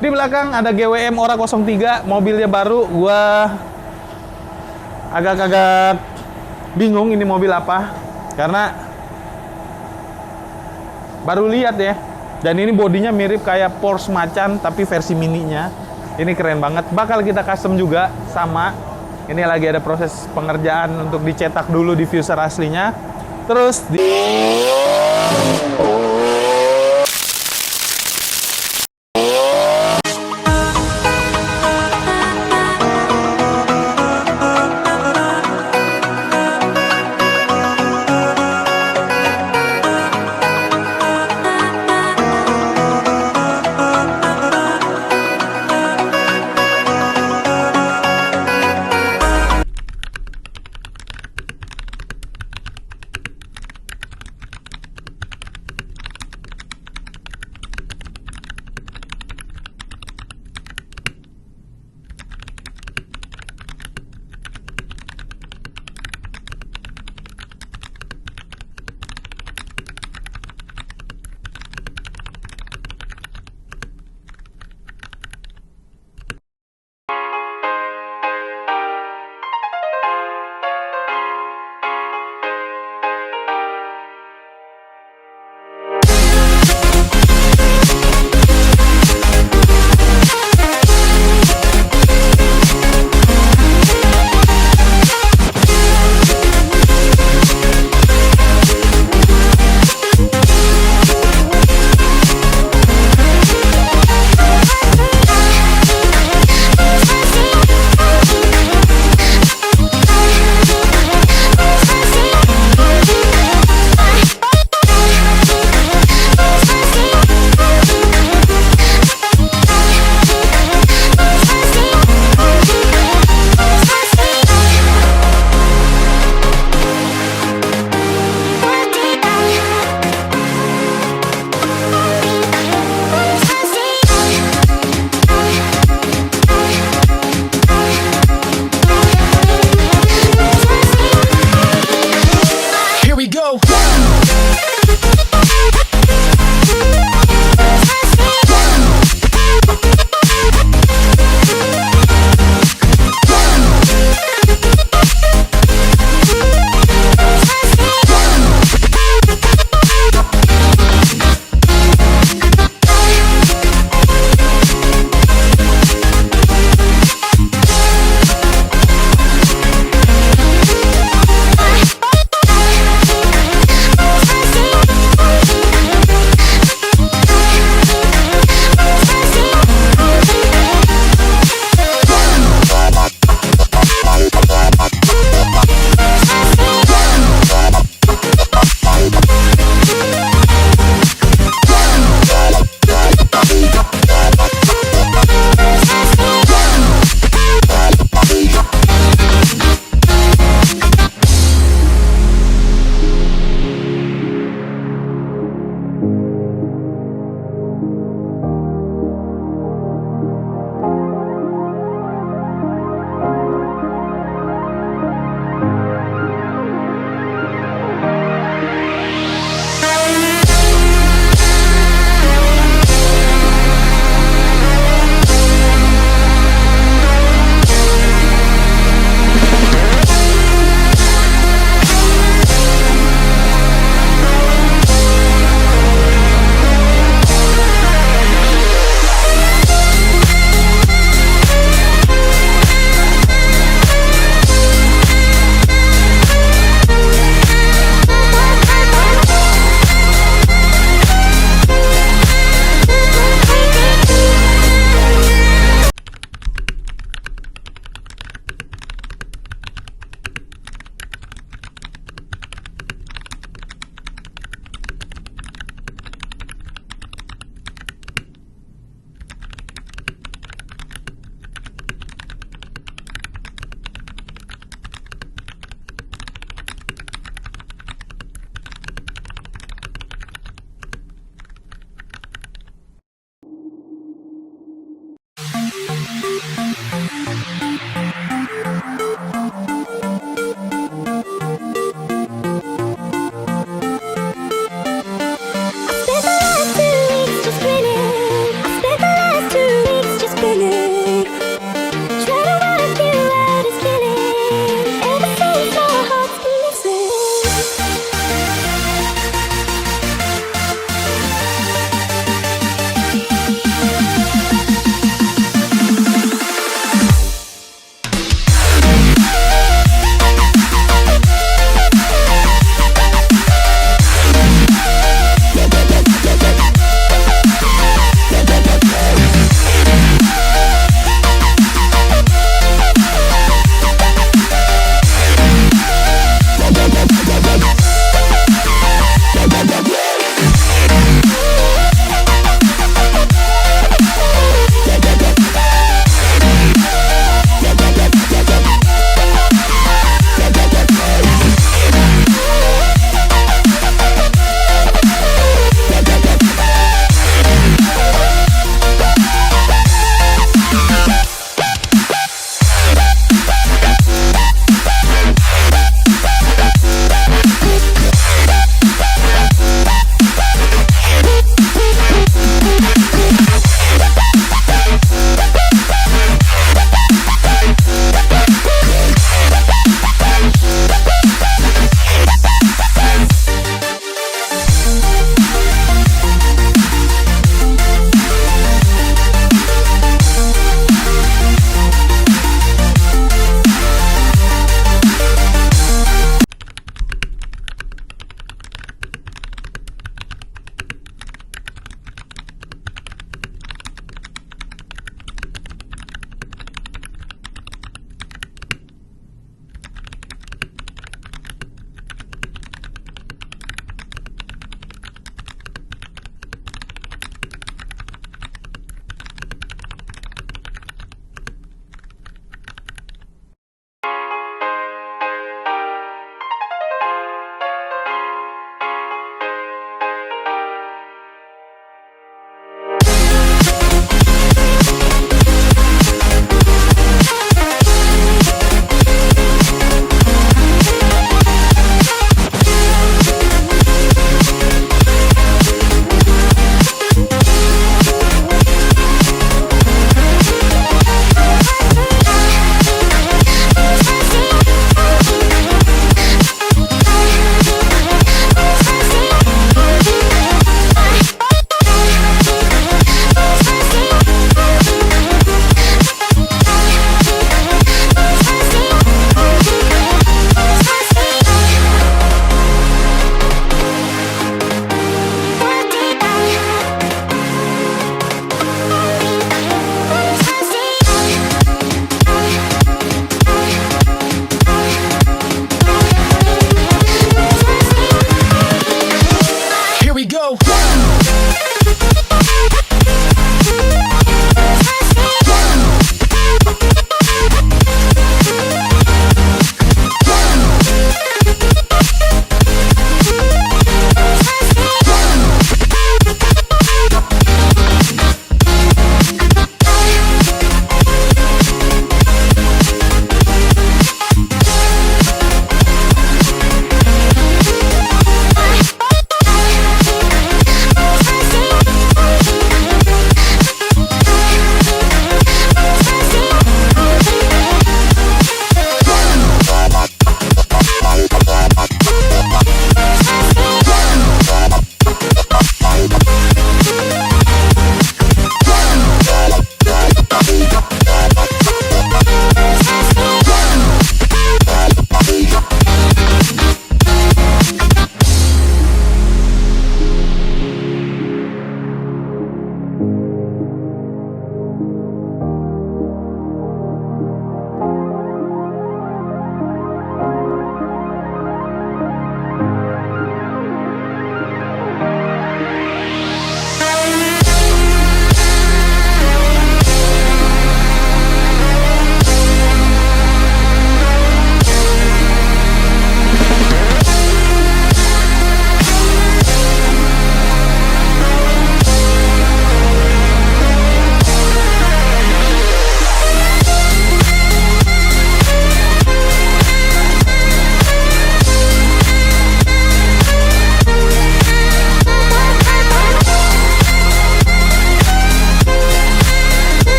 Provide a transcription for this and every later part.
Di belakang ada GWM Ora 03, mobilnya baru. Gua agak-agak bingung ini mobil apa, karena baru lihat ya. Dan ini bodinya mirip kayak Porsche Macan tapi versi mininya. Ini keren banget. Bakal kita custom juga sama. Ini lagi ada proses pengerjaan untuk dicetak dulu diffuser aslinya. Terus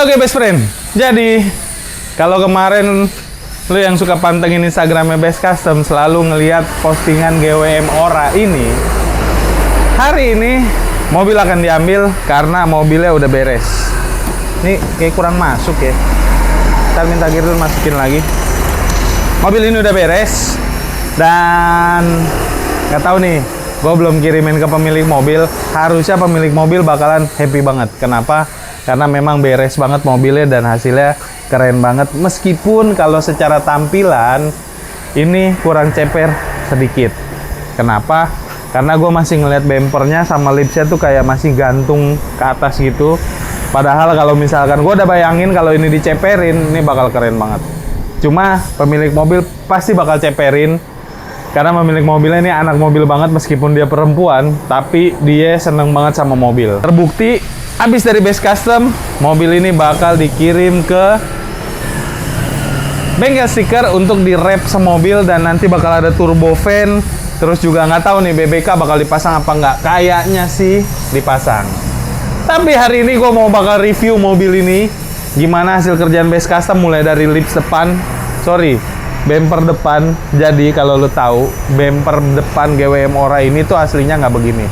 Oke best friend, jadi kalau kemarin lu yang suka pantengin Instagramnya Best Custom selalu ngelihat postingan GWM Ora ini, hari ini mobil akan diambil karena mobilnya udah beres. Ini kayak kurang masuk ya. Ntar minta Girdun masukin lagi. Mobil ini udah beres dan nggak tahu nih, gue belum kirimin ke pemilik mobil. Harusnya pemilik mobil bakalan happy banget. Kenapa? Karena memang beres banget mobilnya dan hasilnya keren banget. Meskipun kalau secara tampilan ini kurang ceper sedikit. Kenapa? Karena gue masih ngeliat bumpernya sama lipsnya tuh kayak masih gantung ke atas gitu. Padahal kalau misalkan gue udah bayangin kalau ini diceperin, ini bakal keren banget. Cuma pemilik mobil pasti bakal ceperin. Karena pemilik mobilnya ini anak mobil banget meskipun dia perempuan. Tapi dia seneng banget sama mobil. Terbukti, habis dari Best Custom, mobil ini bakal dikirim ke bengkel stiker untuk di-wrap semobil. Dan nanti bakal ada turbo fan. Terus juga nggak tahu nih BBK bakal dipasang apa nggak. Kayaknya sih dipasang. Tapi hari ini gue mau bakal review mobil ini. Gimana hasil kerjaan Best Custom mulai dari lips depan. Bumper depan. Jadi kalau lo tahu, bumper depan GWM Ora ini tuh aslinya nggak begini.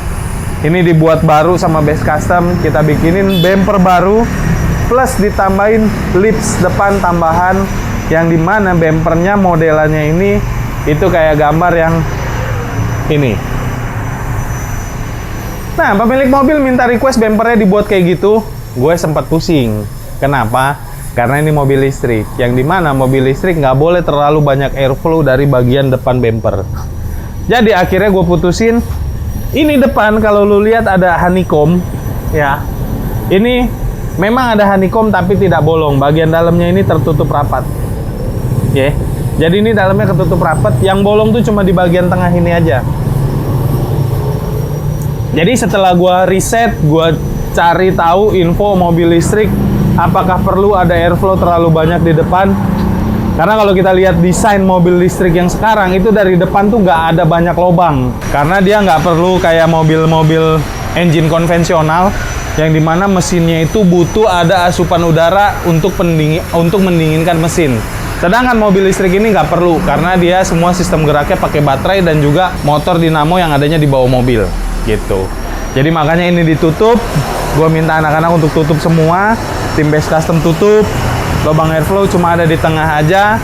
Ini dibuat baru sama Best Custom. Kita bikinin bumper baru. Plus ditambahin lips depan tambahan. Yang dimana bumpernya modelannya ini itu kayak gambar yang ini. Nah, pemilik mobil minta request bumpernya dibuat kayak gitu. Gue sempat pusing. Kenapa? Karena ini mobil listrik. Yang dimana mobil listrik nggak boleh terlalu banyak airflow dari bagian depan bumper. Jadi akhirnya gue putusin. Ini depan kalau lu lihat ada honeycomb. Ya. Ini memang ada honeycomb tapi tidak bolong. Bagian dalamnya ini tertutup rapat. Oke. Jadi ini dalamnya ketutup rapat. Yang bolong tuh cuma di bagian tengah ini aja. Jadi setelah gua riset, gua cari tahu info mobil listrik, apakah perlu ada airflow terlalu banyak di depan? Karena kalau kita lihat desain mobil listrik yang sekarang itu dari depan tuh nggak ada banyak lubang. Karena dia nggak perlu kayak mobil-mobil engine konvensional yang dimana mesinnya itu butuh ada asupan udara untuk mendinginkan mesin. Sedangkan mobil listrik ini nggak perlu karena dia semua sistem geraknya pakai baterai dan juga motor dinamo yang adanya di bawah mobil gitu. Jadi makanya ini ditutup. Gue minta anak-anak untuk tutup semua. Tim Best Custom tutup. Lubang airflow cuma ada di tengah aja.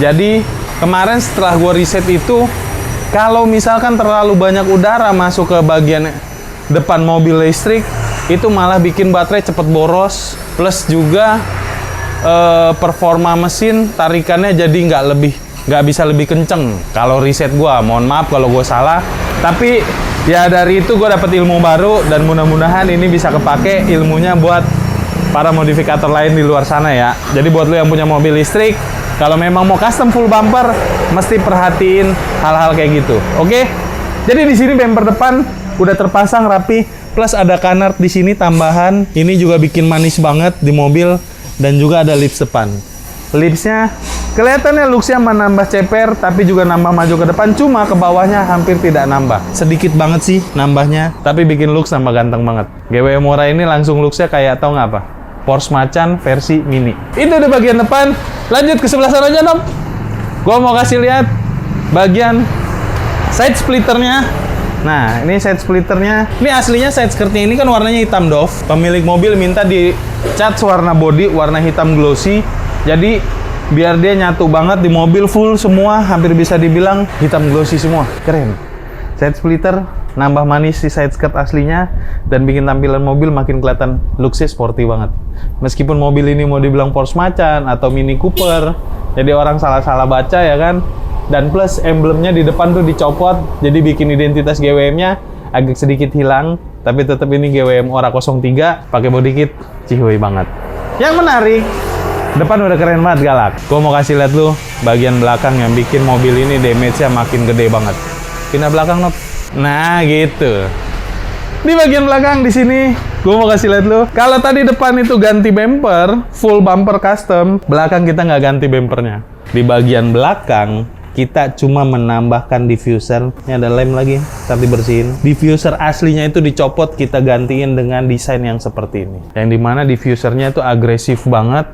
Jadi kemarin setelah gue riset itu, kalau misalkan terlalu banyak udara masuk ke bagian depan mobil listrik, itu malah bikin baterai cepet boros. Plus juga performa mesin tarikannya jadi nggak bisa lebih kenceng. Kalau riset gue, mohon maaf kalau gue salah. Tapi ya dari itu gue dapet ilmu baru dan mudah-mudahan ini bisa kepake ilmunya buat para modifikator lain di luar sana ya. Jadi buat lo yang punya mobil listrik, kalau memang mau custom full bumper, mesti perhatiin hal-hal kayak gitu. Oke? Jadi di sini bumper depan udah terpasang rapi, plus ada kanard di sini tambahan. Ini juga bikin manis banget di mobil dan juga ada lips depan. Lipsnya kelihatannya looksnya menambah ceper, tapi juga nambah maju ke depan. Cuma ke bawahnya hampir tidak nambah. Sedikit banget sih nambahnya, tapi bikin looks nambah ganteng banget. GWM Ora ini langsung looksnya kayak tau nggak apa? Porsche Macan versi mini. Itu di bagian depan. Lanjut ke sebelah sana aja, Nom. Gua mau kasih lihat bagian side splitternya. Nah, ini side splitternya. Ini aslinya side skirtnya ini kan warnanya hitam doff. Pemilik mobil minta dicat warna body, warna hitam glossy. Jadi biar dia nyatu banget di mobil full semua, hampir bisa dibilang hitam glossy semua. Keren. Side splitter nambah manis si side skirt aslinya dan bikin tampilan mobil makin kelihatan looksnya sporty banget. Meskipun mobil ini mau dibilang Porsche Macan atau Mini Cooper, jadi orang salah-salah baca ya kan. Dan plus emblemnya di depan tuh dicopot, jadi bikin identitas GWM-nya agak sedikit hilang. Tapi tetap ini GWM Ora 03 pakai body kit cihuy banget. Yang menarik, depan udah keren banget galak. Gue mau kasih lihat lu bagian belakang yang bikin mobil ini damage-nya makin gede banget. Pindah belakang, Not. Nah, gitu. Di bagian belakang di sini, gue mau kasih lihat lu. Kalau tadi depan itu ganti bumper, full bumper custom, belakang kita nggak ganti bumpernya. Di bagian belakang, kita cuma menambahkan diffuser. Ini ada lem lagi, ntar dibersihin. Diffuser aslinya itu dicopot, kita gantiin dengan desain yang seperti ini. Yang dimana diffusernya itu agresif banget,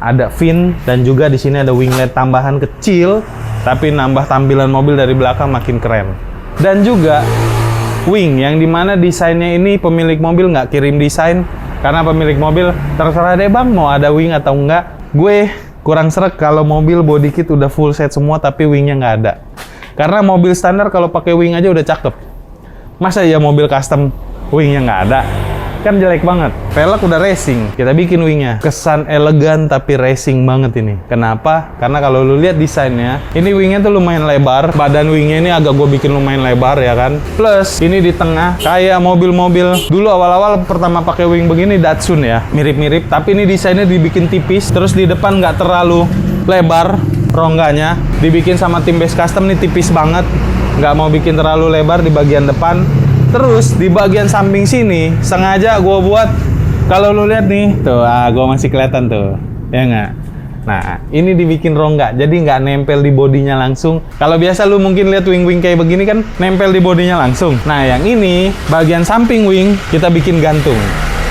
ada fin, dan juga di sini ada winglet tambahan kecil, tapi nambah tampilan mobil dari belakang makin keren. Dan juga wing, yang dimana desainnya ini pemilik mobil nggak kirim desain, karena pemilik mobil terserah deh bang mau ada wing atau enggak. Gue kurang srek kalau mobil body kit udah full set semua tapi wingnya nggak ada. Karena mobil standar kalau pakai wing aja udah cakep. Masa ya mobil custom wingnya nggak ada? Kan jelek banget. Velg udah racing, kita bikin wingnya kesan elegan tapi racing banget ini. Kenapa? Karena kalau lu lihat desainnya, ini wingnya tuh lumayan lebar. Badan wingnya ini agak gue bikin lumayan lebar ya kan. Plus ini di tengah kayak mobil-mobil dulu awal-awal pertama pakai wing begini Datsun ya, mirip-mirip. Tapi ini desainnya dibikin tipis. Terus di depan nggak terlalu lebar rongganya. Dibikin sama tim base custom nih tipis banget. Nggak mau bikin terlalu lebar di bagian depan. Terus di bagian samping sini sengaja gue buat, kalau lu lihat nih tuh, gue masih kelihatan tuh ya nggak. Nah ini dibikin rongga jadi nggak nempel di bodinya langsung. Kalau biasa lu mungkin lihat wing-wing kayak begini kan nempel di bodinya langsung. Nah yang ini bagian samping wing kita bikin gantung,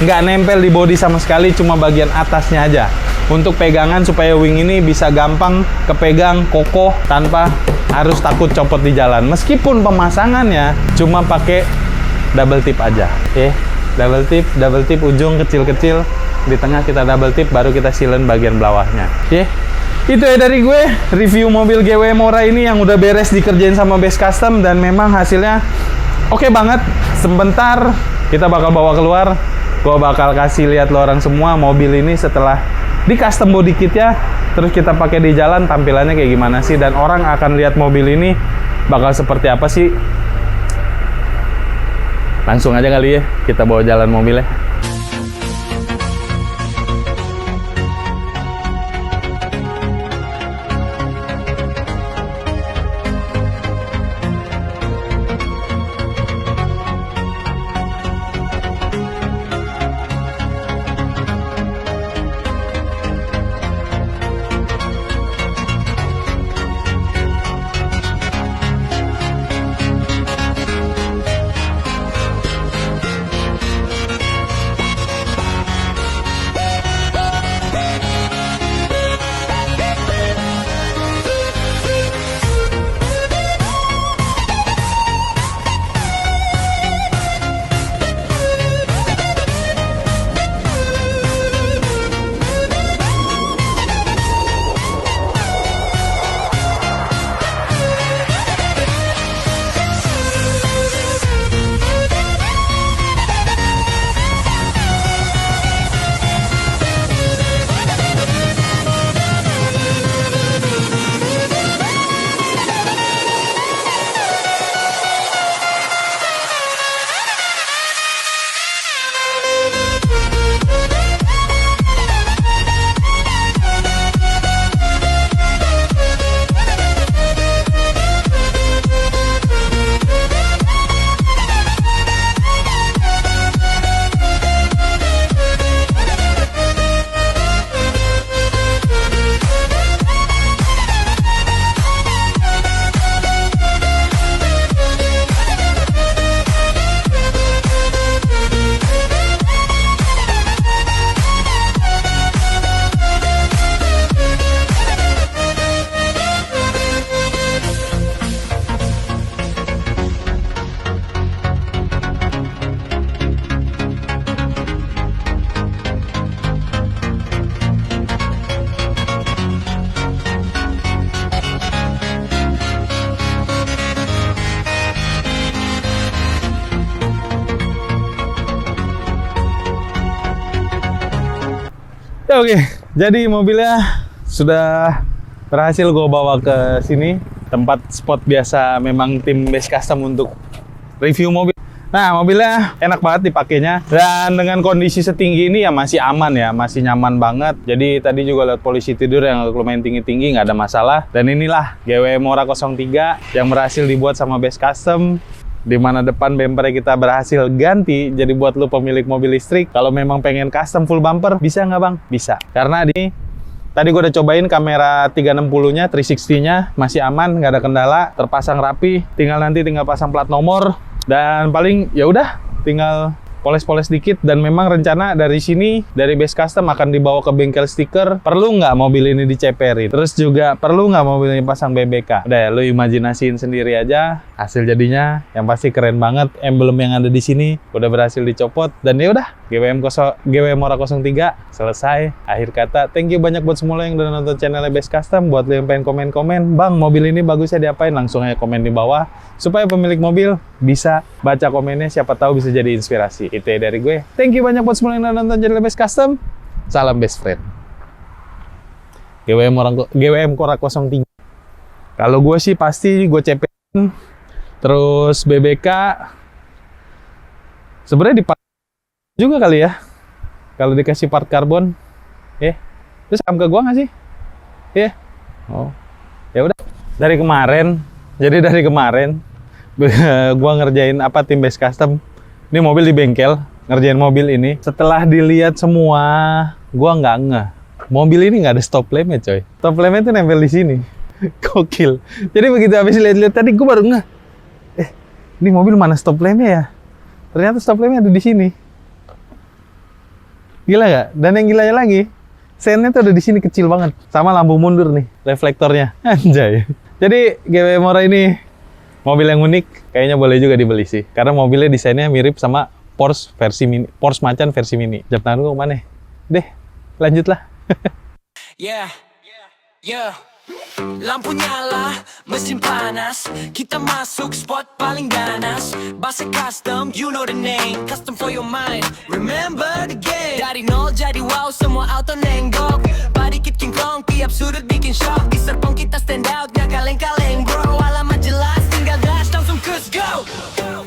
nggak nempel di bodi sama sekali, cuma bagian atasnya aja untuk pegangan supaya wing ini bisa gampang kepegang kokoh tanpa harus takut copot di jalan. Meskipun pemasangannya cuma pakai double tip aja, double tip ujung kecil-kecil, di tengah kita double tip, baru kita silen bagian bawahnya. Itu ya dari gue review mobil GW Mora ini yang udah beres dikerjain sama base custom, dan memang hasilnya oke banget. Sebentar kita bakal bawa keluar, gue bakal kasih lihat lo orang semua mobil ini setelah di custom body kit ya, terus kita pakai di jalan tampilannya kayak gimana sih, dan orang akan lihat mobil ini bakal seperti apa sih. Langsung aja kali ya, kita bawa jalan mobilnya. Oke, jadi mobilnya sudah berhasil gue bawa ke sini, tempat spot biasa memang tim base custom untuk review mobil. Nah, mobilnya enak banget dipakainya, dan dengan kondisi setinggi ini ya masih aman ya, masih nyaman banget. Jadi tadi juga lihat polisi tidur yang lumayan tinggi-tinggi, nggak ada masalah. Dan inilah GW Mora 03 yang berhasil dibuat sama base custom, di mana depan bumpernya kita berhasil ganti. Jadi buat lu pemilik mobil listrik, kalau memang pengen custom full bumper, bisa nggak bang? Bisa. Karena di Tadi gue udah cobain kamera 360-nya, 360-nya masih aman, nggak ada kendala, terpasang rapi. Tinggal pasang plat nomor dan paling ya udah tinggal poles-poles dikit. Dan memang rencana dari sini, dari base custom akan dibawa ke bengkel stiker. Perlu nggak mobil ini diceperin? Terus juga perlu nggak mobil ini pasang BBK? Udah ya, lu imajinasiin sendiri aja hasil jadinya. Yang pasti keren banget. Emblem yang ada di sini udah berhasil dicopot. Dan ya udah, GWM Ora 03 selesai. Akhir kata, thank you banyak buat semua yang udah nonton channelnya Base Custom. Buat lo yang pengen komen-komen, bang mobil ini bagusnya diapain? Langsung aja komen di bawah supaya pemilik mobil bisa baca komennya, siapa tahu bisa jadi inspirasi. Itu ya dari gue. Thank you banyak buat semua yang udah nonton channel Base Custom. Salam best friend. GWM Ora 03. Kalau gue sih pasti gue cepetin. Terus BBK sebenarnya di juga kali ya, kalau dikasih part karbon, terus ke gua nggak sih? Oh, ya udah. Dari kemarin, gua ngerjain tim Base Custom. Ini mobil di bengkel, ngerjain mobil ini. Setelah dilihat semua, gua nggak ngeh. Mobil ini nggak ada stop lampnya, coy. Stop lampnya tuh nempel di sini. Gokil. Jadi begitu habis lihat-lihat tadi, gua baru ngeh. Ini mobil mana stop lampnya ya? Ternyata stop lampnya ada di sini. Gila gak? Dan yang gilanya lagi, sennya tuh ada di sini kecil banget. Sama lampu mundur nih, reflektornya. Anjay. Jadi GWM Ora ini mobil yang unik, kayaknya boleh juga dibeli sih. Karena mobilnya desainnya mirip sama Porsche versi mini, Porsche Macan versi mini. Jam tangan gue kemana? Deh, lanjutlah. Lampu nyala, mesin panas, kita masuk spot paling ganas. Base custom, you know the name. Custom for your mind, remember the game. Dari nol jadi wow, semua auto nenggok. Body kit King Kong, tiap sudut bikin shock. Di Serpong kita stand out, gak kaleng-kaleng bro. Alamat jelas, tinggal dash, langsung cruise go.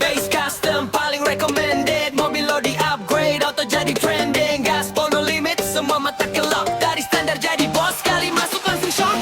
Base custom, paling recommended. Mobil lo di upgrade, auto jadi trending. Gas no limit, semua mata kelok. Dari standar jadi bos, kali masuk langsung shock.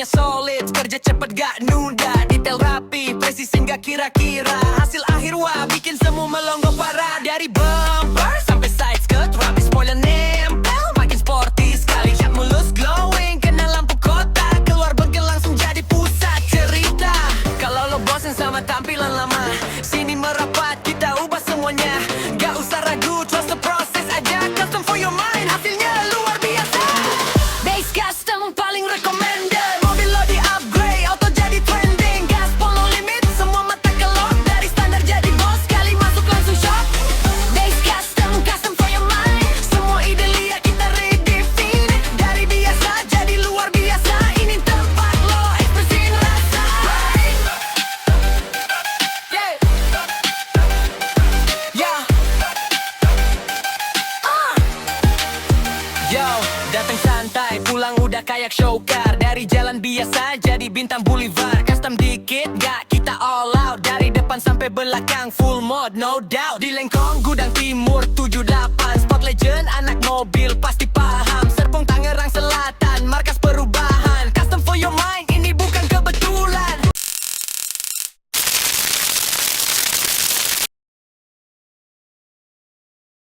Solid, kerja cepet gak nunda. Detail rapi, presisi gak kira-kira. Hasil akhir wah, bikin semua melongo parah. Dari bumper sampai side skirt, rapi spoiler nempel, makin sporty sekali. Cat mulus glowing, kena lampu kota. Keluar bengkel langsung jadi pusat cerita. Kalau lo bosen sama tampilan lama, sini merapat, kita ubah semuanya. Gak usah ragu, trust the process aja. Custom for your mind, hasilnya luar biasa. Base custom paling recommended. Datang santai, pulang udah kayak showcar. Dari jalan biasa jadi bintang boulevard. Custom dikit, gak kita all out. Dari depan sampai belakang full mode, no doubt. Di Lengkong, Gudang Timur, 7